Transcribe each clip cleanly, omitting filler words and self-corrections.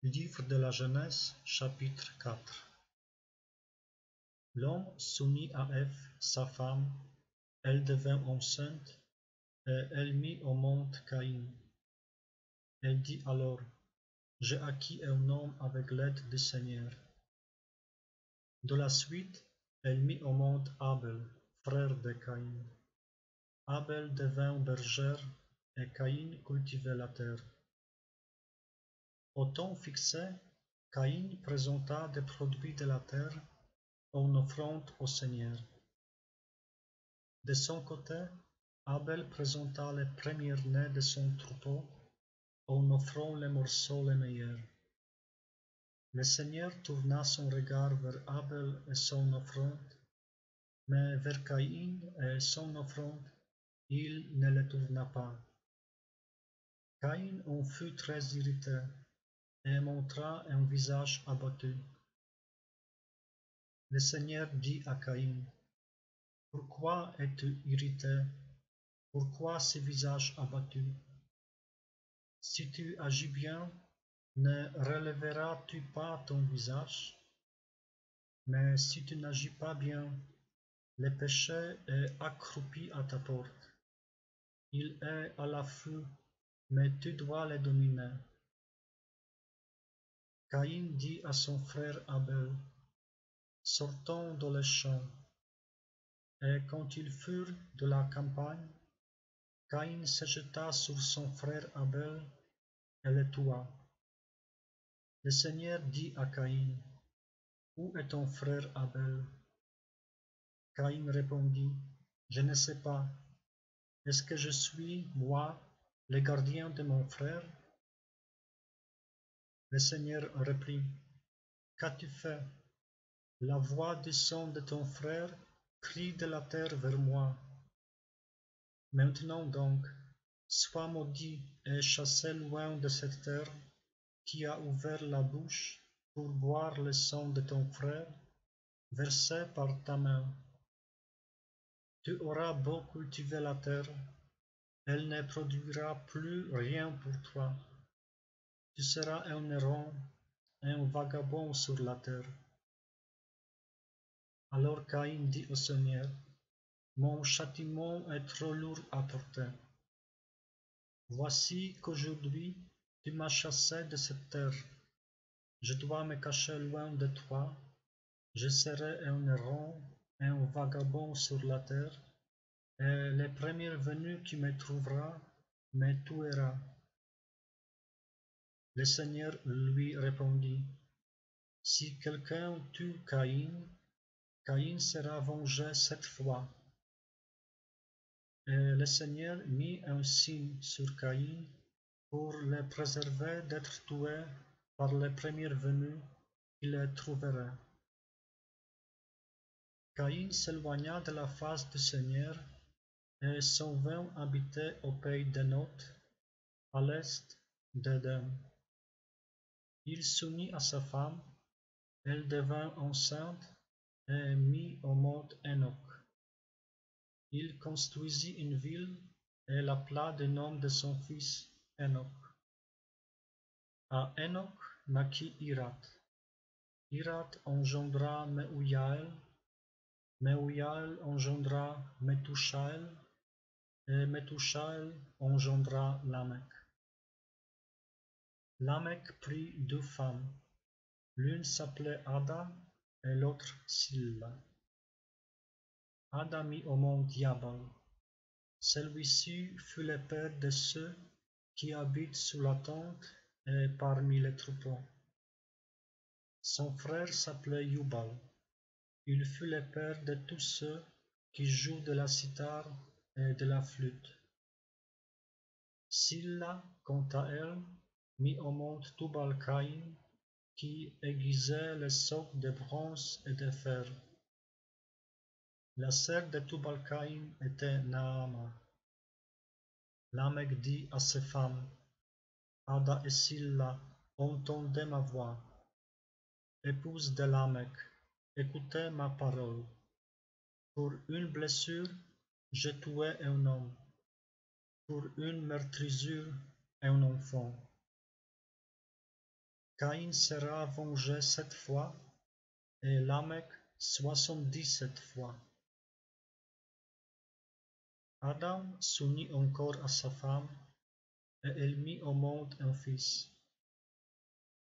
Livre de la Genèse, chapitre 4. L'homme s'unit à Ève, sa femme, elle devint enceinte, et elle mit au monde Caïn. Elle dit alors, j'ai acquis un homme avec l'aide du Seigneur. De la suite, elle mit au monde Abel, frère de Caïn. Abel devint berger, et Caïn cultivait la terre. Au temps fixé, Caïn présenta des produits de la terre en offrande au Seigneur. De son côté, Abel présenta les premiers-nés de son troupeau en offrant les morceaux les meilleurs. Le Seigneur tourna son regard vers Abel et son offrande, mais vers Caïn et son offrande, il ne le tourna pas. Caïn en fut très irrité et montra un visage abattu. Le Seigneur dit à Caïn, « Pourquoi es-tu irrité? Pourquoi ce visage abattu? Si tu agis bien, ne relèveras-tu pas ton visage? Mais si tu n'agis pas bien, le péché est accroupi à ta porte. Il est à l'affût, mais tu dois le dominer. » Caïn dit à son frère Abel, « Sortons dans les champs. » Et quand ils furent de la campagne, Caïn se jeta sur son frère Abel et le tua. Le Seigneur dit à Caïn, « Où est ton frère Abel? » Caïn répondit, « Je ne sais pas. Est-ce que je suis, moi, le gardien de mon frère? » Le Seigneur reprit, « Qu'as-tu fait? La voix du sang de ton frère crie de la terre vers moi. Maintenant donc, sois maudit et chassé loin de cette terre qui a ouvert la bouche pour boire le sang de ton frère, versé par ta main. Tu auras beau cultiver la terre, elle ne produira plus rien pour toi. Tu seras un errant, un vagabond sur la terre. » Alors Caïn dit au Seigneur, « Mon châtiment est trop lourd à porter. Voici qu'aujourd'hui tu m'as chassé de cette terre. Je dois me cacher loin de toi. Je serai un errant, un vagabond sur la terre, et le premier venu qui me trouvera me tuera. » Le Seigneur lui répondit, « Si quelqu'un tue Caïn, Caïn sera vengé 7 fois. » Et le Seigneur mit un signe sur Caïn pour le préserver d'être tué par le premier venu qui le trouverait. Caïn s'éloigna de la face du Seigneur et s'en vint habiter au pays d'Énoth, à l'est d'Éden. Il s'unit à sa femme, elle devint enceinte et mit au monde Enoch. Il construisit une ville et l'appela du nom de son fils Enoch. À Enoch naquit Irad. Irad engendra Mehujaël, Mehujaël engendra Methushaël, et Methushaël engendra Lamech. Lamech prit 2 femmes, l'une s'appelait Ada et l'autre Silla. Ada mit au monde Jabal. Celui-ci fut le père de ceux qui habitent sous la tente et parmi les troupeaux. Son frère s'appelait Jubal. Il fut le père de tous ceux qui jouent de la cithare et de la flûte. Silla, quant à elle, mit au monde Tubal-Caïn, qui aiguisait les socs de bronze et de fer. La sœur de Tubal-Caïn était Naama. Lamech dit à ses femmes, Ada et Silla, entendez ma voix. Épouse de Lamech, écoutez ma parole. Pour une blessure, j'ai tué un homme. Pour une meurtrissure, un enfant. Caïn sera vengé 7 fois, et Lamech 77 fois. Adam s'unit encore à sa femme, et elle mit au monde un fils.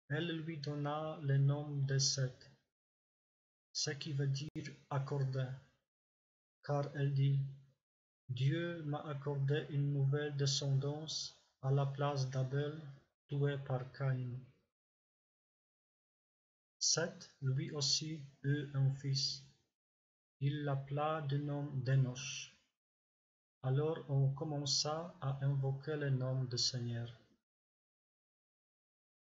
Elle lui donna le nom de Seth, ce qui veut dire accordé, car elle dit: Dieu m'a accordé une nouvelle descendance à la place d'Abel, tué par Caïn. Seth, lui aussi, eut un fils. Il l'appela du nom d'Enoch. Alors on commença à invoquer le nom du Seigneur.